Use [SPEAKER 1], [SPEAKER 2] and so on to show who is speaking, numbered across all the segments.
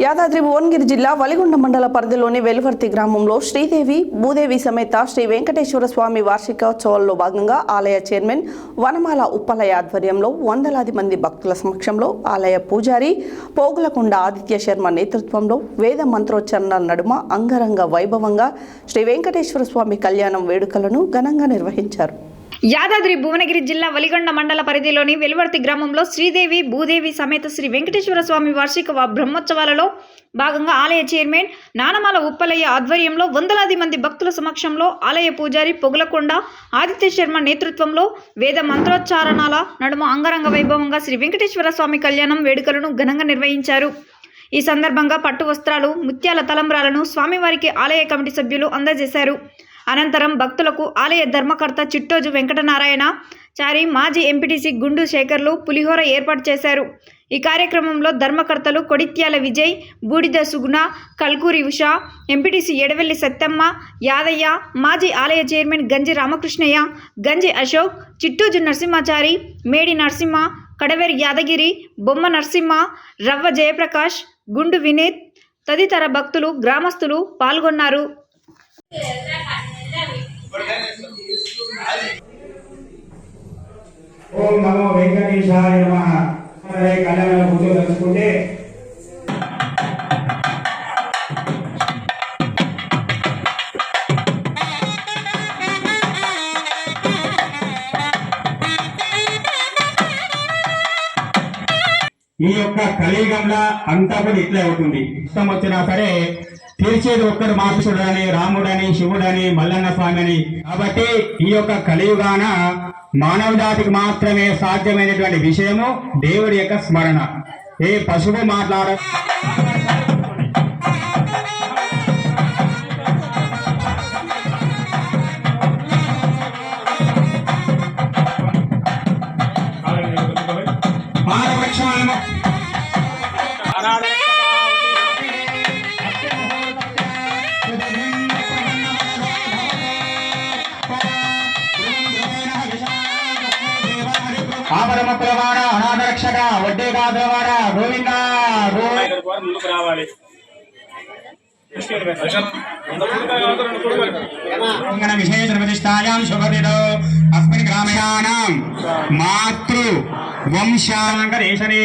[SPEAKER 1] యాదాద్రి భువనగిరి జిల్లా వలిగొండ మండల పరిధిలోని వెలువర్తి గ్రామంలో శ్రీదేవి భూదేవి సమేత శ్రీ వెంకటేశ్వర స్వామి వార్షికోత్సవాల్లో భాగంగా ఆలయ చైర్మన్ వనమాల ఉప్పలయ్య ఆధ్వర్యంలో వందలాది మంది భక్తుల సమక్షంలో ఆలయ పూజారి పోగులకొండ ఆదిత్య శర్మ నేతృత్వంలో వేద మంత్రోచ్చరణల నడుమ అంగరంగ వైభవంగా శ్రీ వెంకటేశ్వర స్వామి కళ్యాణం వేడుకలను ఘనంగా నిర్వహించారు.
[SPEAKER 2] యాదాద్రి భువనగిరి జిల్లా వలిగొండ మండల పరిధిలోని వెలువర్తి గ్రామంలో శ్రీదేవి భూదేవి సమేత శ్రీ వెంకటేశ్వర స్వామి వార్షిక బ్రహ్మోత్సవాలలో భాగంగా ఆలయ చైర్మన్ నానమాల ఉప్పలయ్య ఆధ్వర్యంలో వందలాది మంది భక్తుల సమక్షంలో ఆలయ పూజారి పొగులకొండ ఆదిత్య శర్మ నేతృత్వంలో వేద మంత్రోచ్చారణల నడుమ అంగరంగ వైభవంగా శ్రీ వెంకటేశ్వర స్వామి కళ్యాణం వేడుకలను ఘనంగా నిర్వహించారు. ఈ సందర్భంగా పట్టు వస్త్రాలు, ముత్యాల తలంబ్రాలను స్వామివారికి ఆలయ కమిటీ సభ్యులు అందజేశారు. అనంతరం భక్తులకు ఆలయ ధర్మకర్త చిట్టోజు వెంకటనారాయణ చారి, మాజీ ఎంపీటీసీ గుండు శేఖర్లు పులిహోర ఏర్పాటు చేశారు. ఈ కార్యక్రమంలో ధర్మకర్తలు కొడిత్యాల విజయ్, బూడిద సుగుణ, కల్కూరి ఉష, ఎంపీటీసీ ఎడవెల్లి సత్తమ్మ, యాదయ్య, మాజీ ఆలయ చైర్మన్ గంజి రామకృష్ణయ్య, గంజి అశోక్, చిట్టోజు నరసింహాచారి, మేడి నరసింహ, కడవేరి యాదగిరి, బొమ్మ నరసింహ, రవ్వ జయప్రకాష్, గుండు వినీత్ తదితర భక్తులు, గ్రామస్తులు పాల్గొన్నారు.
[SPEAKER 3] ఓం నమో వెంకటేశాయ నమః. కళ్యాణ పూజలు తెలుసుకుంటే ఈ యొక్క కలియుగంలో అంతా కూడా ఇట్లే అవుతుంది. ఇష్టం వచ్చినా సరే తీర్చేది ఒక్కడు మాతృడని, రాముడని, శివుడని, మల్లన్న స్వామి అని. కాబట్టి ఈ యొక్క కలియుగాన మానవ జాతికి మాత్రమే సాధ్యమైనటువంటి విషయము దేవుడి యొక్క స్మరణ. ఏ పశువు మాట్లాడ ఆపరమ ప్రమాణ అనాథరక్షక వడ్డే కాదవాడ గోవింద ముందుకు రావాలి. విశేష ప్రతిష్టాయాం శుభదిదో అస్మిన్ గ్రామీణానాం మాతృ వంశాంకరేశనే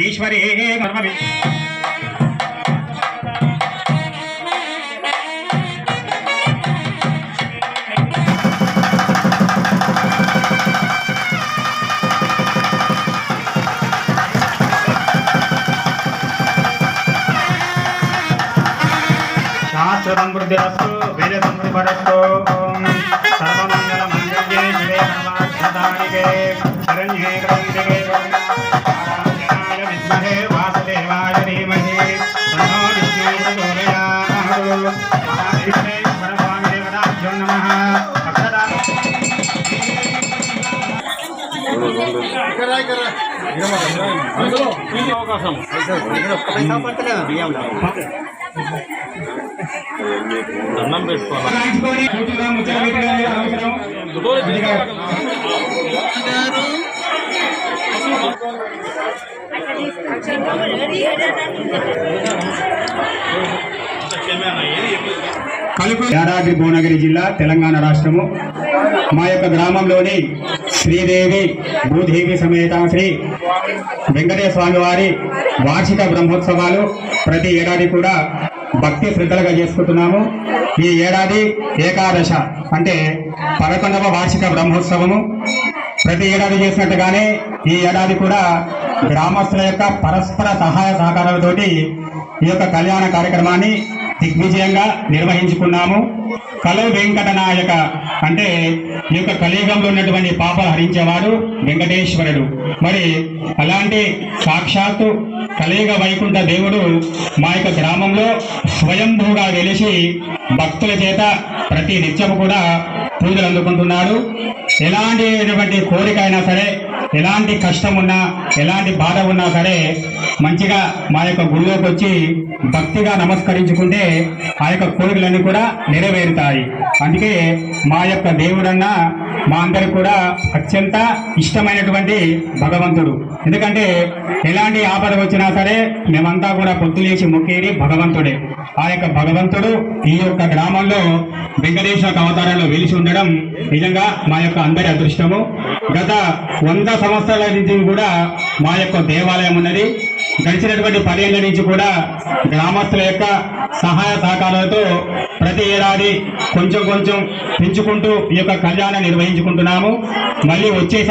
[SPEAKER 3] ఈశ్వరే కర్మ సమృద్ధిరస్తు వేద సమృద్ధిరస్తు. సర్వమంగళ మంగళ్యే శివే సర్వార్థదానికే శరణ్యే త్ర్యంబకే గౌరీ విద్మహే వాసుదేవాయ ధీమహి తన్నో విష్ణుః ప్రచోదయాత్. విఘ్నేశ్వర స్వామి దేవతాభ్యో నమః.
[SPEAKER 4] అన్నం పెట్టుకోవాలి.
[SPEAKER 3] యాదాద్రి భువనగిరి జిల్లా, తెలంగాణ రాష్ట్రము. మా యొక్క గ్రామంలోని శ్రీదేవి భూదేవి సమేత శ్రీ వెంకటేశ్వర స్వామి వారి వార్షిక బ్రహ్మోత్సవాలు ప్రతి ఏడాది కూడా భక్తి శ్రద్ధలుగా చేసుకుంటున్నాము. ఈ ఏడాది ఏకాదశ అంటే 11వ వార్షిక బ్రహ్మోత్సవము. ప్రతి ఏడాది చేసినట్టుగానే ఈ ఏడాది కూడా గ్రామస్తుల యొక్క పరస్పర సహాయ సహకారాలతోటి ఈ యొక్క కళ్యాణ కార్యక్రమాన్ని దిగ్విజయంగా నిర్వహించుకున్నాము. కలు వెంకటనాయక అంటే ఈ యొక్క కలియుగంలో ఉన్నటువంటి పాపాలు హరించేవాడు వెంకటేశ్వరుడు. మరి అలాంటి సాక్షాత్తు కలియుగ వైకుంఠ దేవుడు మా యొక్క గ్రామంలో స్వయంభూగా వెలిసి భక్తుల చేత ప్రతి నిత్యము కూడా పూజలు అందుకుంటున్నాడు. ఎలాంటి కోరిక అయినా సరే, ఎలాంటి కష్టం ఉన్నా, ఎలాంటి బాధ ఉన్నా సరే మంచిగా మా యొక్క గుడిలోకి వచ్చి భక్తిగా నమస్కరించుకుంటే ఆ యొక్క కోరికలన్నీ కూడా నెరవేరుతాయి. అందుకే మా యొక్క దేవుడన్నా మా అందరికి కూడా అత్యంత ఇష్టమైనటువంటి భగవంతుడు. ఎందుకంటే ఎలాంటి ఆపద వచ్చినా సరే మేమంతా కూడా పొత్తులేసి మొక్కేది భగవంతుడే. ఆ యొక్క భగవంతుడు ఈ యొక్క గ్రామంలో వెంకటేశ్వర అవతారంలో వెలిసి ఉండడం నిజంగా మా యొక్క అందరి అదృష్టము. గత 100 సంవత్సరాల నుంచి కూడా మా యొక్క దేవాలయం ఉన్నది. గడిచినటువంటి 10 ఏళ్ల నుంచి కూడా గ్రామస్తుల యొక్క సహాయ సహకారాలతో ప్రతి ఏడాది కొంచెం పెంచుకుంటూ ఈ యొక్క కళ్యాణం నిర్వహించుకుంటున్నాము. మళ్ళీ వచ్చే